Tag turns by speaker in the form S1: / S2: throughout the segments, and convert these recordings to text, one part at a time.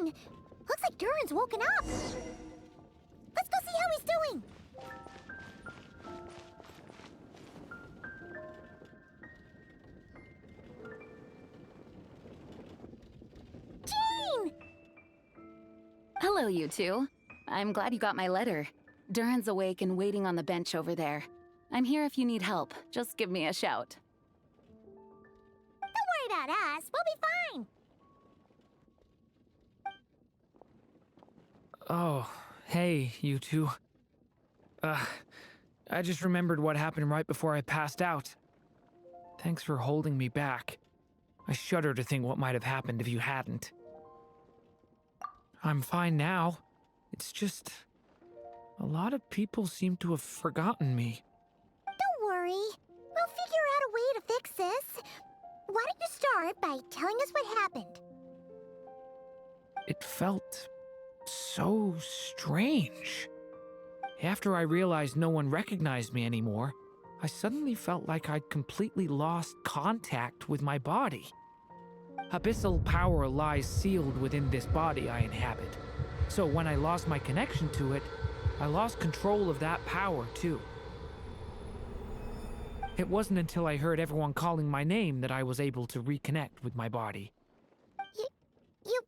S1: morning. Looks like Durin's woken up. Let's go see how he's doing. Jane!
S2: Hello, you two. I'm glad you got my letter. Durin's awake and waiting on the bench over there. I'm here if you need help. Just give me a shout.
S1: Don't worry about us. We'll be fine.
S3: Oh, hey, you two. I just remembered what happened right before I passed out. Thanks for holding me back. I shudder to think what might have happened if you hadn't. I'm fine now. It's just... a lot of people seem to have forgotten me.
S1: Don't worry. We'll figure out a way to fix this. Why don't you start by telling us what happened?
S3: It felt so strange. After I realized no one recognized me anymore, I suddenly felt like I'd completely lost contact with my body. Abyssal power lies sealed within this body I inhabit. So when I lost my connection to it, I lost control of that power too. It wasn't until I heard everyone calling my name that I was able to reconnect with my body.
S1: You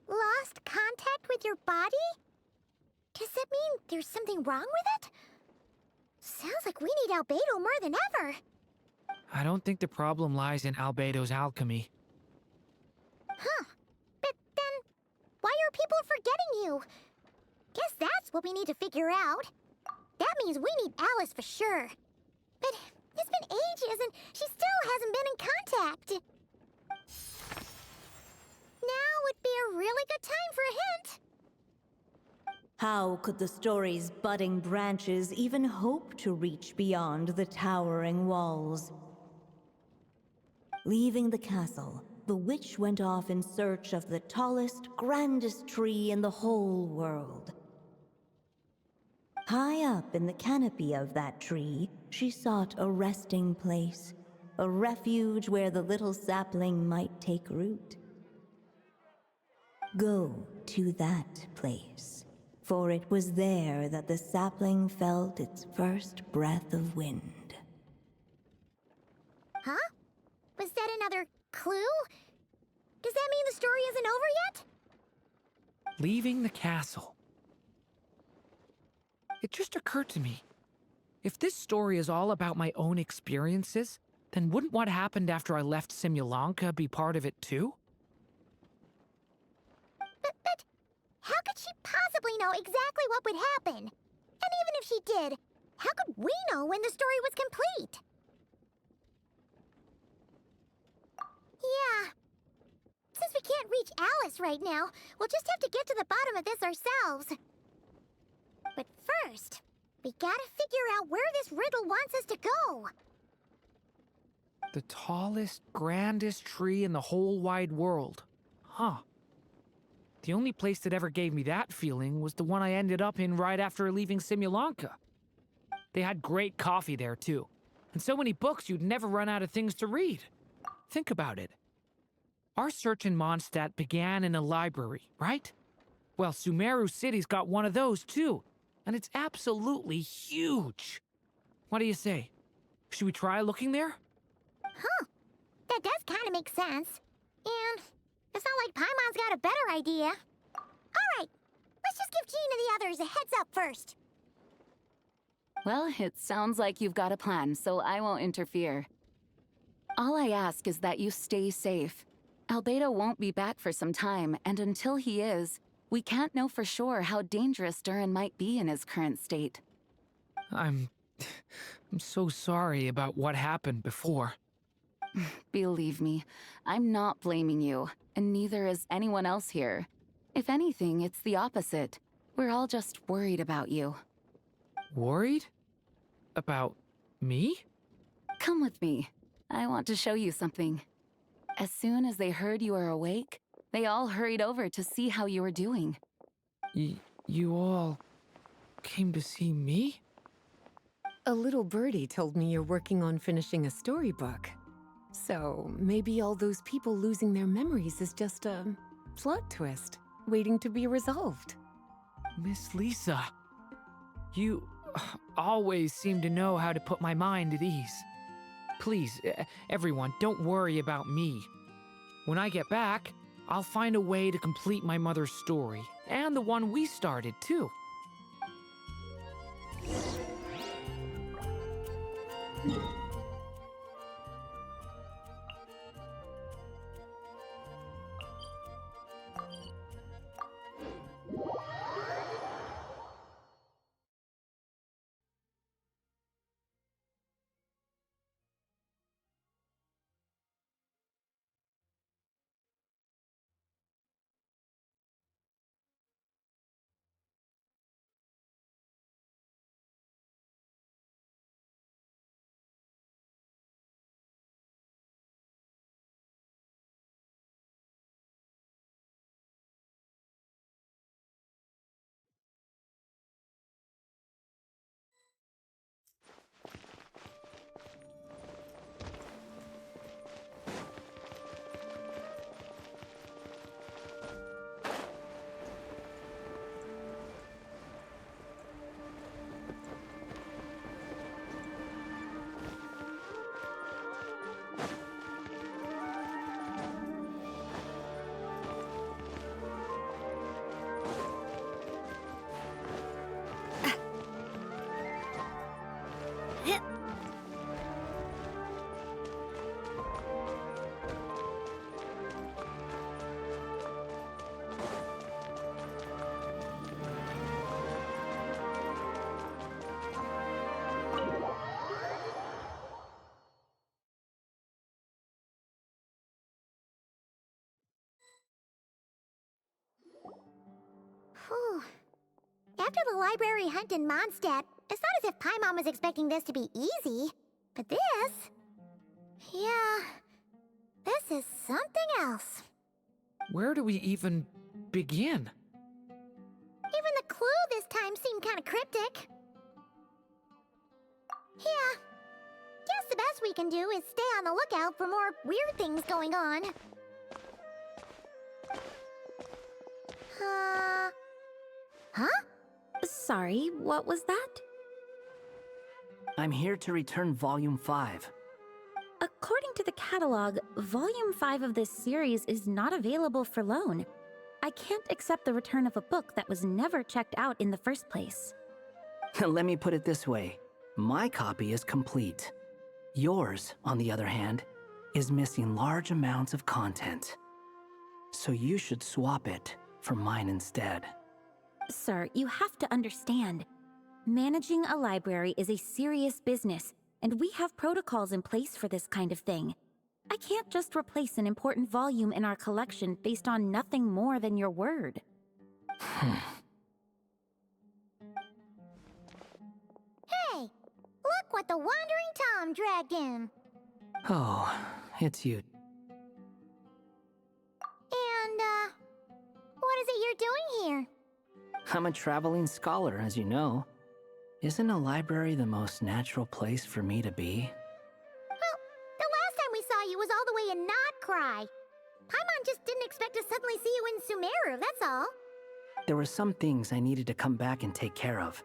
S1: lost contact with your body? Does that mean there's something wrong with it? Sounds like we need Albedo more than ever.
S3: I don't think the problem lies in Albedo's alchemy.
S1: Huh. But then, why are people forgetting you? Guess that's what we need to figure out. That means we need Alice for sure. But it's been ages and she still hasn't been in contact. Now would be a really good time for a hint.
S4: How could the story's budding branches even hope to reach beyond the towering walls? Leaving the castle, the witch went off in search of the tallest, grandest tree in the whole world. High up in the canopy of that tree, she sought a resting place, a refuge where the little sapling might take root. Go to that place, for it was there that the sapling felt its first breath of wind.
S1: Huh? Was that another clue? Does that mean the story isn't over yet?
S3: Leaving the castle. It just occurred to me. If this story is all about my own experiences, then wouldn't what happened after I left Simulanka be part of it too?
S1: But how could she possibly know exactly what would happen? And even if she did, how could we know when the story was complete? Yeah. Since we can't reach Alice right now, we'll just have to get to the bottom of this ourselves. But first, we gotta figure out where this riddle wants us to go.
S3: The tallest, grandest tree in the whole wide world. Huh. The only place that ever gave me that feeling was the one I ended up in right after leaving Simulanka. They had great coffee there, too. And so many books you'd never run out of things to read. Think about it. Our search in Mondstadt began in a library, right? Well, Sumeru City's got one of those, too. And it's absolutely huge. What do you say? Should we try looking there?
S1: Huh. That does kind of make sense. And it's not like Paimon's got a better idea. Alright, let's just give Jean and the others a heads up first.
S2: Well, it sounds like you've got a plan, so I won't interfere. All I ask is that you stay safe. Albedo won't be back for some time, and until he is, we can't know for sure how dangerous Durin might be in his current state.
S3: I'm so sorry about what happened before.
S2: Believe me, I'm not blaming you, and neither is anyone else here. If anything, it's the opposite. We're all just worried about you.
S3: Worried? About me?
S2: Come with me. I want to show you something. As soon as they heard you were awake, they all hurried over to see how you were doing.
S3: You all came to see me?
S5: A little birdie told me you're working on finishing a storybook. So maybe all those people losing their memories is just a plot twist, waiting to be resolved.
S3: Miss Lisa, you always seem to know how to put my mind at ease. Please, everyone, don't worry about me. When I get back, I'll find a way to complete my mother's story, and the one we started, too.
S1: Whew. After the library hunt in Mondstadt, it's not as if Paimon was expecting this to be easy. But this... yeah... this is something else.
S3: Where do we even begin?
S1: Even the clue this time seemed kind of cryptic. Yeah. Guess the best we can do is stay on the lookout for more weird things going on. Huh?
S6: Sorry, what was that?
S7: I'm here to return Volume 5.
S6: According to the catalog, Volume 5 of this series is not available for loan. I can't accept the return of a book that was never checked out in the first place.
S7: Let me put it this way. My copy is complete. Yours, on the other hand, is missing large amounts of content. So you should swap it for mine instead.
S6: Sir, you have to understand. Managing a library is a serious business, and we have protocols in place for this kind of thing. I can't just replace an important volume in our collection based on nothing more than your word.
S1: Hey! Look what the Wandering Tom dragged in!
S7: Oh, it's you.
S1: And, what is it you're doing here?
S7: I'm a traveling scholar, as you know. Isn't a library the most natural place for me to be?
S1: Well, the last time we saw you was all the way in Notcry. Paimon just didn't expect to suddenly see you in Sumeru, that's all.
S7: There were some things I needed to come back and take care of.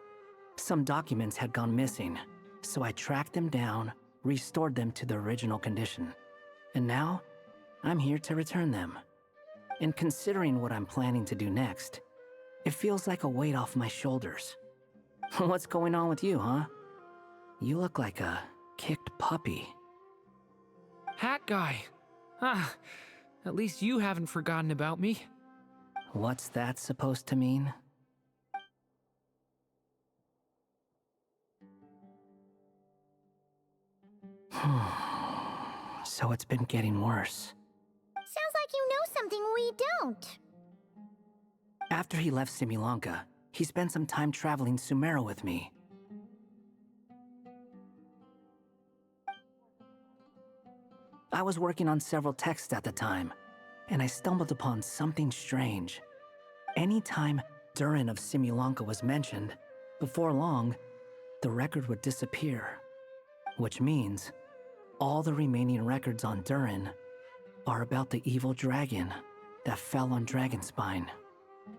S7: Some documents had gone missing, so I tracked them down, restored them to their original condition. And now, I'm here to return them. And considering what I'm planning to do next, it feels like a weight off my shoulders. What's going on with you, huh? You look like a kicked puppy.
S3: Hat guy. Ah, at least you haven't forgotten about me.
S7: What's that supposed to mean? So it's been getting worse.
S1: Sounds like you know something we don't.
S7: After he left Simulanka, he spent some time traveling Sumeru with me. I was working on several texts at the time, and I stumbled upon something strange. Anytime Durin of Simulanka was mentioned, before long, the record would disappear. Which means, all the remaining records on Durin are about the evil dragon that fell on Dragonspine.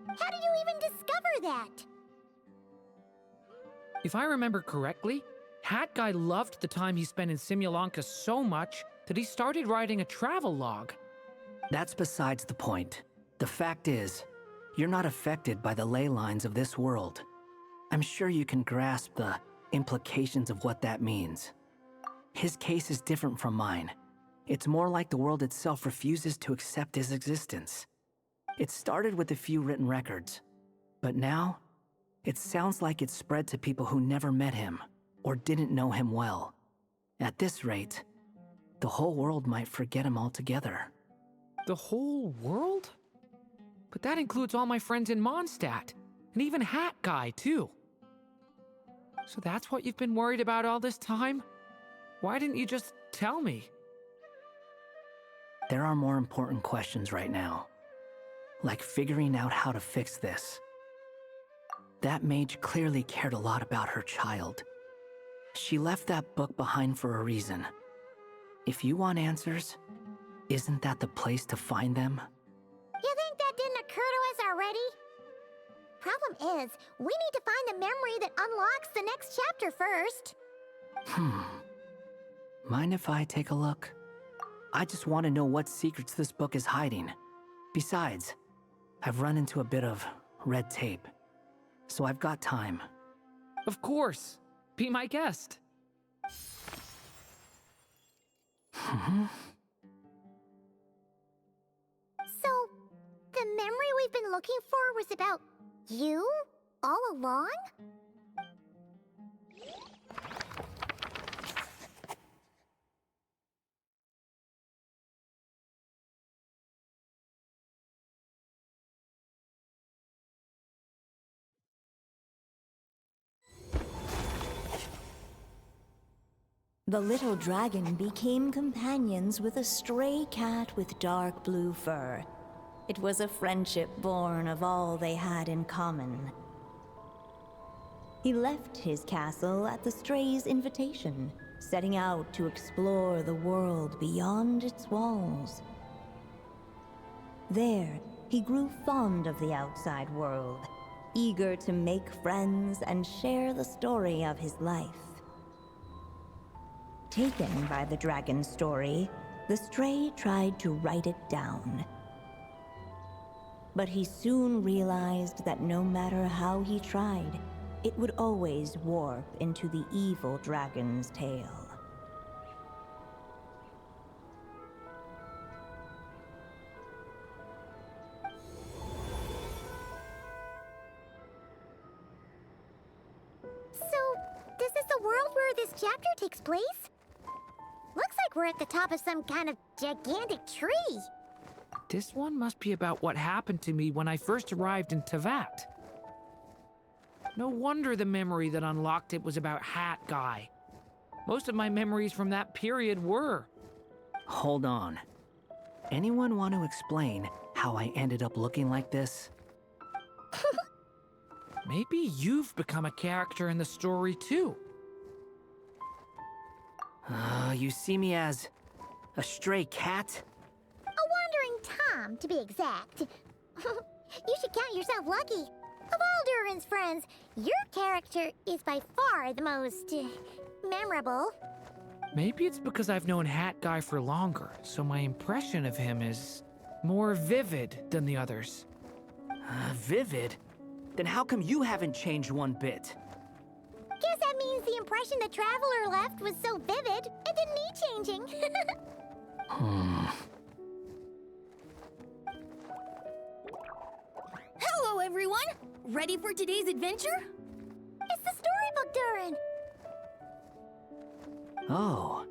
S1: How did you even discover that?
S3: If I remember correctly, Hat Guy loved the time he spent in Simulanka so much that he started writing a travel log.
S7: That's besides the point. The fact is, you're not affected by the ley lines of this world. I'm sure you can grasp the implications of what that means. His case is different from mine. It's more like the world itself refuses to accept his existence. It started with a few written records, but now, it sounds like it's spread to people who never met him or didn't know him well. At this rate, the whole world might forget him altogether.
S3: The whole world? But that includes all my friends in Mondstadt, and even Hat Guy, too. So that's what you've been worried about all this time? Why didn't you just tell me?
S7: There are more important questions right now, like figuring out how to fix this. That mage clearly cared a lot about her child. She left that book behind for a reason. If you want answers, isn't that the place to find them?
S1: You think that didn't occur to us already? Problem is, we need to find the memory that unlocks the next chapter first.
S7: Mind if I take a look? I just want to know what secrets this book is hiding. Besides, I've run into a bit of red tape, so I've got time.
S3: Of course. Be my guest.
S1: So, the memory we've been looking for was about you? All along?
S4: The little dragon became companions with a stray cat with dark blue fur. It was a friendship born of all they had in common. He left his castle at the stray's invitation, setting out to explore the world beyond its walls. There, he grew fond of the outside world, eager to make friends and share the story of his life. Taken by the dragon's story, the stray tried to write it down. But he soon realized that no matter how he tried, it would always warp into the evil dragon's tale.
S1: So, this is the world where this chapter takes place? Looks like we're at the top of some kind of gigantic tree.
S3: This one must be about what happened to me when I first arrived in Tevat. No wonder the memory that unlocked it was about Hat Guy. Most of my memories from that period were.
S7: Hold on. Anyone want to explain how I ended up looking like this?
S3: Maybe you've become a character in the story too.
S7: You see me as a stray cat?
S1: A wandering Tom, to be exact. You should count yourself lucky. Of all Durin's friends, your character is by far the most memorable.
S3: Maybe it's because I've known Hat Guy for longer, so my impression of him is more vivid than the others.
S7: Vivid? Then how come you haven't changed one bit?
S1: Guess that means the impression the Traveler left was so vivid, it didn't need changing.
S8: Hello, everyone! Ready for today's adventure?
S1: It's the storybook, Durin!
S7: Oh.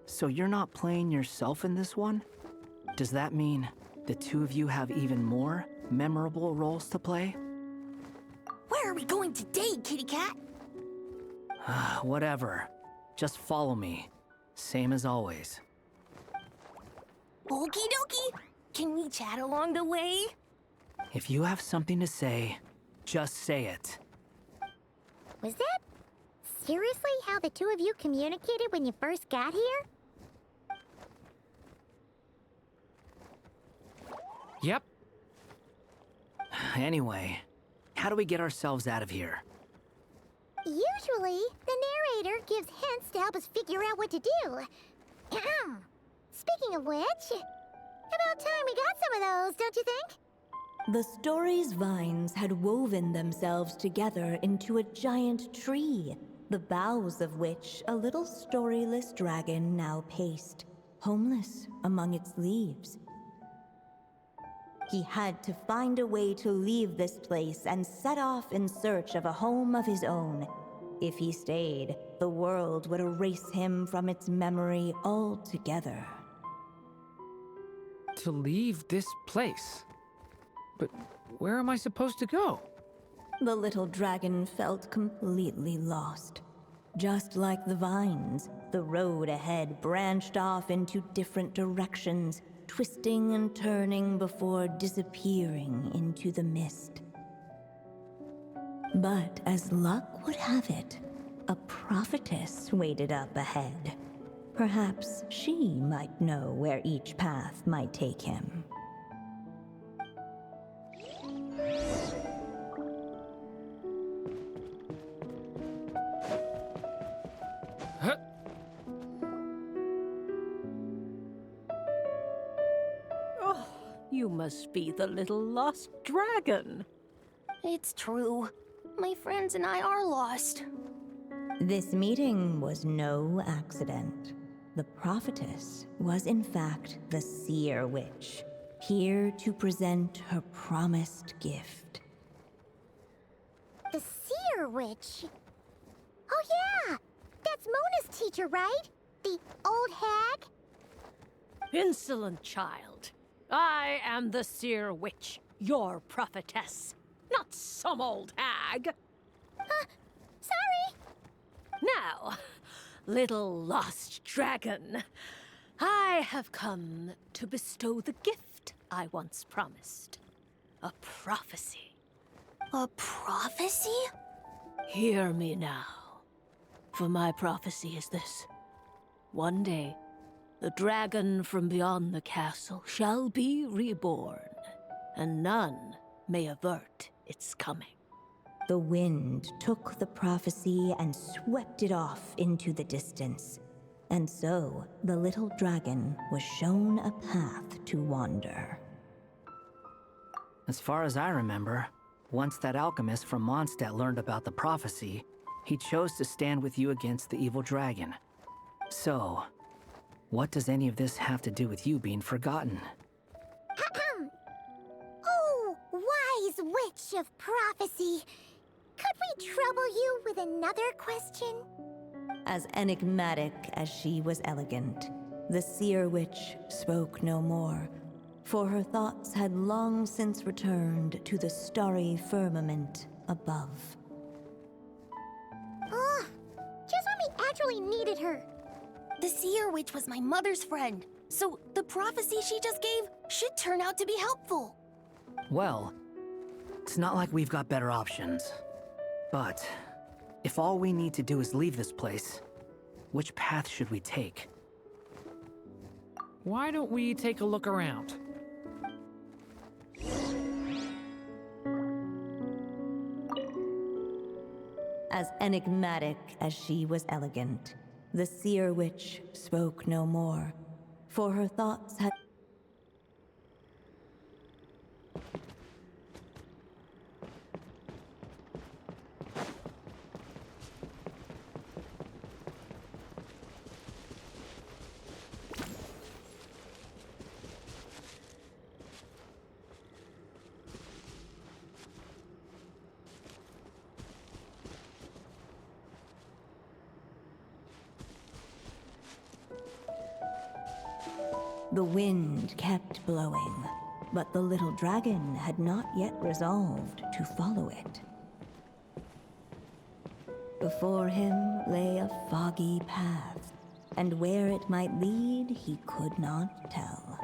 S7: So you're not playing yourself in this one? Does that mean the two of you have even more memorable roles to play?
S8: Where are we going today, kitty cat?
S7: Whatever. Just follow me. Same as always.
S8: Okie dokie! Can we chat along the way?
S7: If you have something to say, just say it.
S1: Was that seriously how the two of you communicated when you first got here?
S3: Yep.
S7: Anyway, how do we get ourselves out of here?
S1: Usually, the narrator gives hints to help us figure out what to do. Speaking of which, about time we got some of those, don't you think?
S4: The story's vines had woven themselves together into a giant tree, the boughs of which a little storyless dragon now paced, homeless among its leaves. He had to find a way to leave this place and set off in search of a home of his own. If he stayed, the world would erase him from its memory altogether.
S3: To leave this place? But where am I supposed to go?
S4: The little dragon felt completely lost. Just like the vines, the road ahead branched off into different directions, twisting and turning before disappearing into the mist. But as luck would have it, a prophetess waited up ahead. Perhaps she might know where each path might take him.
S3: Huh?
S9: Oh, you must be the little lost dragon.
S8: It's true. My friends and I are lost.
S4: This meeting was no accident. The prophetess was in fact the seer witch, here to present her promised gift.
S1: The seer witch? Oh yeah! That's Mona's teacher, right? The old hag?
S9: Insolent child. I am the seer witch, your prophetess, not some old hag.
S1: Sorry!
S9: Now, little lost dragon, I have come to bestow the gift I once promised. A prophecy.
S8: A prophecy?
S9: Hear me now, for my prophecy is this. One day, the dragon from beyond the castle shall be reborn, and none may avert its coming.
S4: The wind took the prophecy and swept it off into the distance. And so, the little dragon was shown a path to wander.
S7: As far as I remember, once that alchemist from Mondstadt learned about the prophecy, he chose to stand with you against the evil dragon. So, what does any of this have to do with you being forgotten?
S1: Oh, wise witch of prophecy! Could we trouble you with another question?
S4: As enigmatic as she was elegant, the seer witch spoke no more, for her thoughts had long since returned to the starry firmament above.
S1: Ugh! Just when we actually needed her!
S8: The seer witch was my mother's friend, so the prophecy she just gave should turn out to be helpful.
S7: Well, it's not like we've got better options. But, if all we need to do is leave this place, which path should we take?
S3: Why don't we take a look around?
S4: As enigmatic as she was elegant, the seer witch spoke no more, for her thoughts had... The wind kept blowing, but the little dragon had not yet resolved to follow it. Before him lay a foggy path, and where it might lead he could not tell.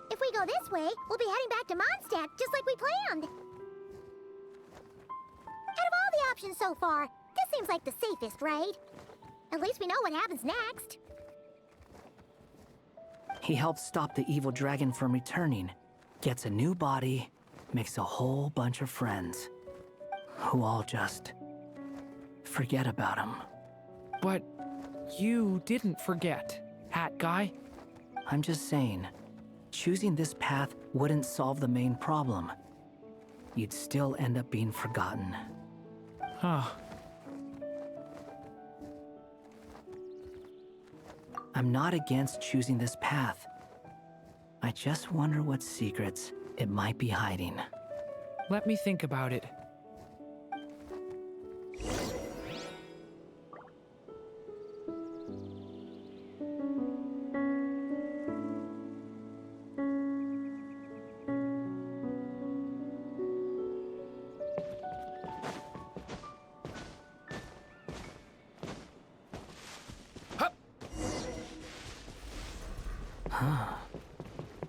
S1: If we go this way, we'll be heading back to Mondstadt, just like we planned. Out of all the options so far, this seems like the safest, right? At least we know what happens next.
S7: He helps stop the evil dragon from returning, gets a new body, makes a whole bunch of friends, who all just forget about him.
S3: But you didn't forget, Hat Guy.
S7: I'm just saying, choosing this path wouldn't solve the main problem. You'd still end up being forgotten.
S3: Huh.
S7: I'm not against choosing this path. I just wonder what secrets it might be hiding.
S3: Let me think about it.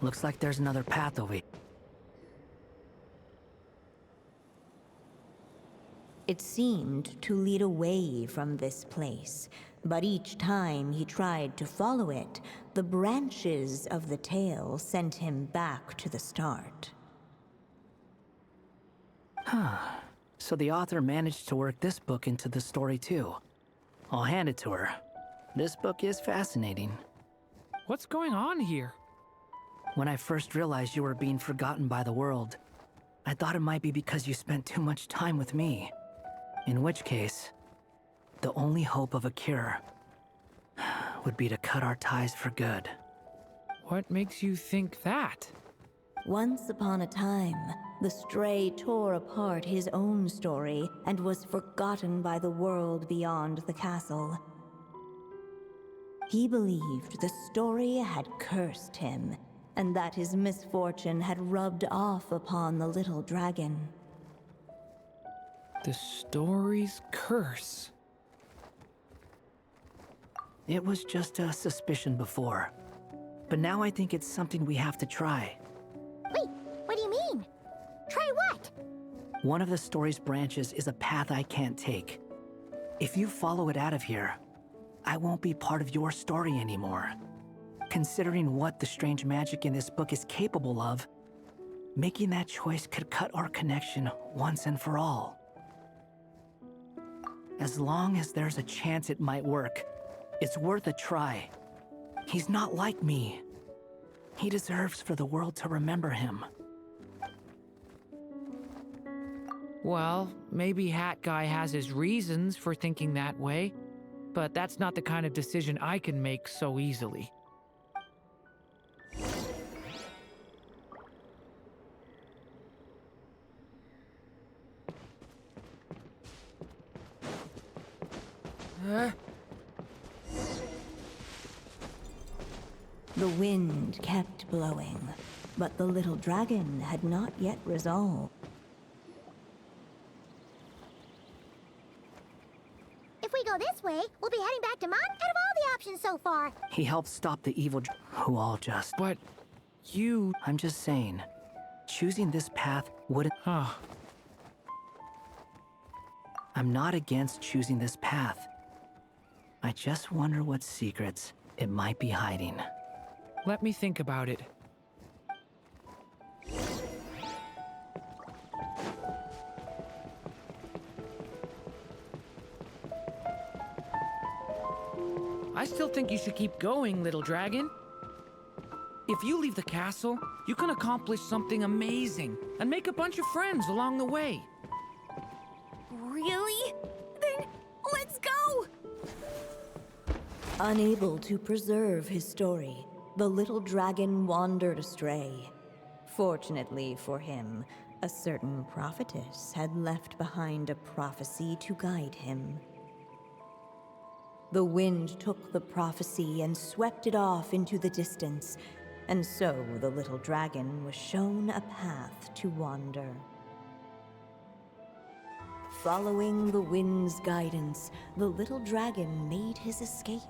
S7: Looks like there's another path over here.
S4: It seemed to lead away from this place, but each time he tried to follow it, the branches of the tail sent him back to the start.
S7: So the author managed to work this book into the story too. I'll hand it to her. This book is fascinating.
S3: What's going on here?
S7: When I first realized you were being forgotten by the world, I thought it might be because you spent too much time with me. In which case, the only hope of a cure would be to cut our ties for good.
S3: What makes you think that?
S4: Once upon a time, the Stray tore apart his own story and was forgotten by the world beyond the castle. He believed the story had cursed him, and that his misfortune had rubbed off upon the little dragon.
S3: The story's curse.
S7: It was just a suspicion before, but now I think it's something we have to try.
S1: Wait, what do you mean? Try what?
S7: One of the story's branches is a path I can't take. If you follow it out of here, I won't be part of your story anymore. Considering what the strange magic in this book is capable of, making that choice could cut our connection once and for all. As long as there's a chance it might work, it's worth a try. He's not like me. He deserves for the world to remember him.
S3: Well, maybe Hat Guy has his reasons for thinking that way, but that's not the kind of decision I can make so easily.
S4: The wind kept blowing, but the little dragon had not yet resolved.
S1: If we go this way, we'll be heading back to Mon out of all the options so far.
S7: He helped stop the evil who all just...
S3: But you...
S7: I'm just saying, choosing this path wouldn't...
S3: Huh.
S7: I'm not against choosing this path. I just wonder what secrets it might be hiding.
S3: Let me think about it. I still think you should keep going, little dragon. If you leave the castle, you can accomplish something amazing and make a bunch of friends along the way.
S8: Really? Then let's go!
S4: Unable to preserve his story, the little dragon wandered astray. Fortunately for him, a certain prophetess had left behind a prophecy to guide him. The wind took the prophecy and swept it off into the distance, and so the little dragon was shown a path to wander. Following the wind's guidance, the little dragon made his escape.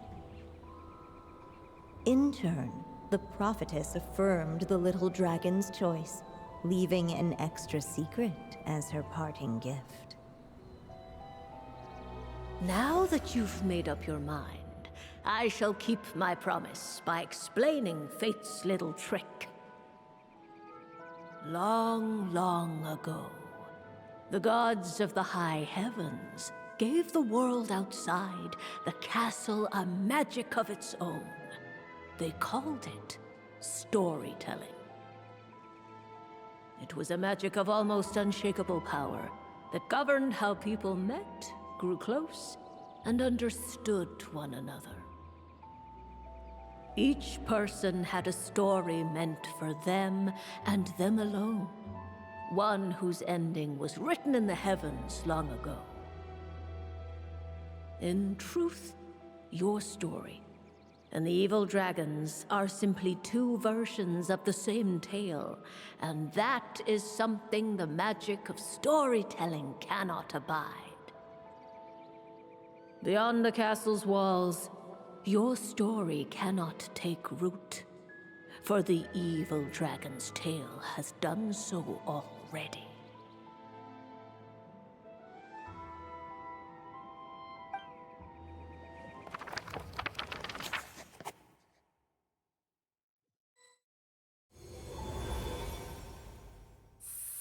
S4: In turn, the prophetess affirmed the little dragon's choice, leaving an extra secret as her parting gift.
S9: Now that you've made up your mind, I shall keep my promise by explaining Fate's little trick. Long, long ago, the gods of the high heavens gave the world outside the castle a magic of its own. They called it storytelling. It was a magic of almost unshakable power that governed how people met, grew close, and understood one another. Each person had a story meant for them and them alone, one whose ending was written in the heavens long ago. In truth, your story and the evil dragons are simply two versions of the same tale, and that is something the magic of storytelling cannot abide. Beyond the castle's walls, your story cannot take root, for the evil dragon's tale has done so already.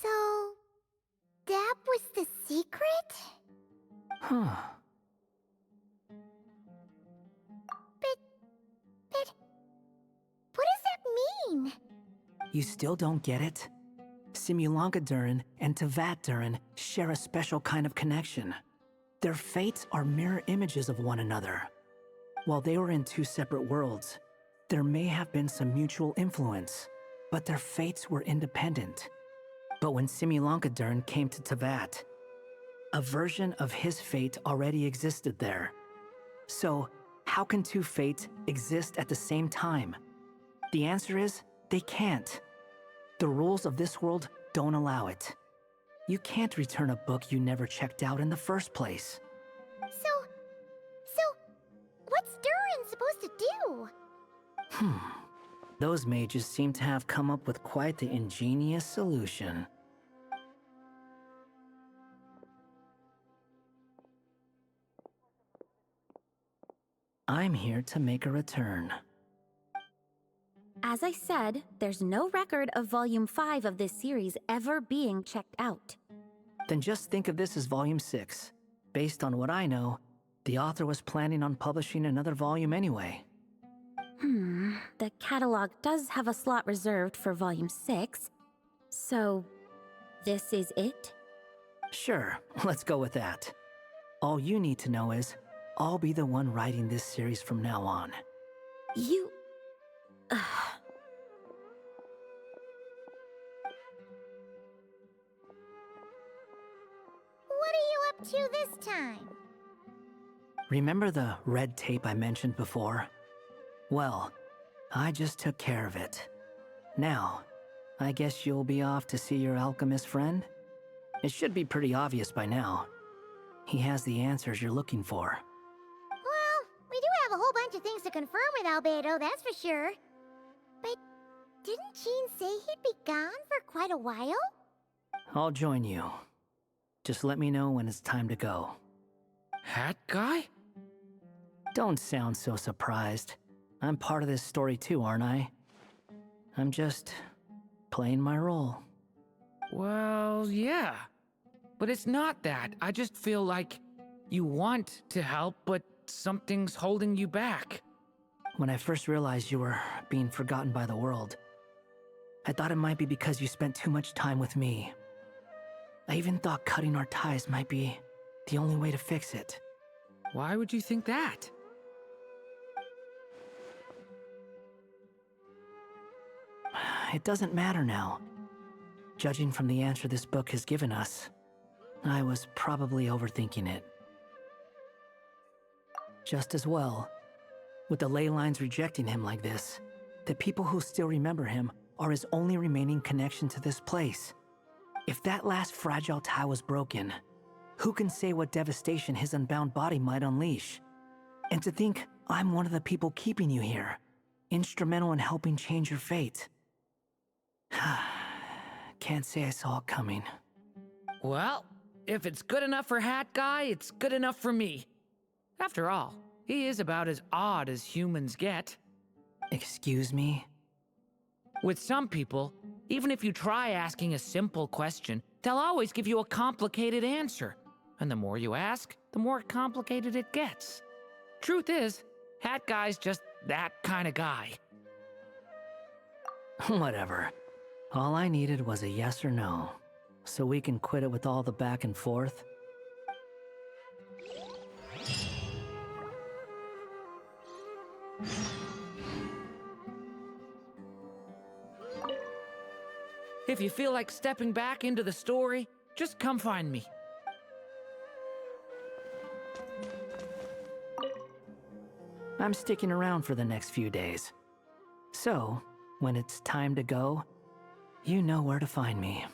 S1: So, that was the secret?
S7: Huh.
S1: But what does that mean?
S7: You still don't get it? Simulanka Durin and Tevat Durin share a special kind of connection. Their fates are mirror images of one another. While they were in two separate worlds, there may have been some mutual influence, but their fates were independent. But when Simulanka Durin came to Tevat, a version of his fate already existed there. So, how can two fates exist at the same time? The answer is, they can't. The rules of this world don't allow it. You can't return a book you never checked out in the first place.
S1: So, what's Durin supposed to do?
S7: Those mages seem to have come up with quite the ingenious solution. I'm here to make a return.
S6: As I said, there's no record of Volume 5 of this series ever being checked out.
S7: Then just think of this as Volume 6. Based on what I know, the author was planning on publishing another volume anyway.
S6: The catalog does have a slot reserved for Volume 6. So, this is it?
S7: Sure, let's go with that. All you need to know is, I'll be the one writing this series from now on.
S6: You...
S1: What are you up to this time?
S7: Remember the red tape I mentioned before? Well, I just took care of it. Now, I guess you'll be off to see your alchemist friend? It should be pretty obvious by now. He has the answers you're looking for.
S1: Well, we do have a whole bunch of things to confirm with Albedo, that's for sure. But didn't Jean say he'd be gone for quite a while?
S7: I'll join you. Just let me know when it's time to go.
S3: Hat guy?
S7: Don't sound so surprised. I'm part of this story too, aren't I? I'm just playing my role.
S3: Well, yeah. But it's not that. I just feel like you want to help, but something's holding you back.
S7: When I first realized you were being forgotten by the world, I thought it might be because you spent too much time with me. I even thought cutting our ties might be the only way to fix it.
S3: Why would you think that?
S7: It doesn't matter now. Judging from the answer this book has given us, I was probably overthinking it. Just as well, with the ley lines rejecting him like this, the people who still remember him are his only remaining connection to this place. If that last fragile tie was broken, who can say what devastation his unbound body might unleash? And to think I'm one of the people keeping you here, instrumental in helping change your fate. Can't say I saw it coming.
S3: Well, if it's good enough for Hat Guy, it's good enough for me. After all, he is about as odd as humans get.
S7: Excuse me?
S3: With some people, even if you try asking a simple question, they'll always give you a complicated answer. And the more you ask, the more complicated it gets. Truth is, Hat Guy's just that kind of guy.
S7: Whatever. All I needed was a yes or no, so we can quit it with all the back and forth.
S3: If you feel like stepping back into the story, just come find me.
S7: I'm sticking around for the next few days. So, when it's time to go, you know where to find me.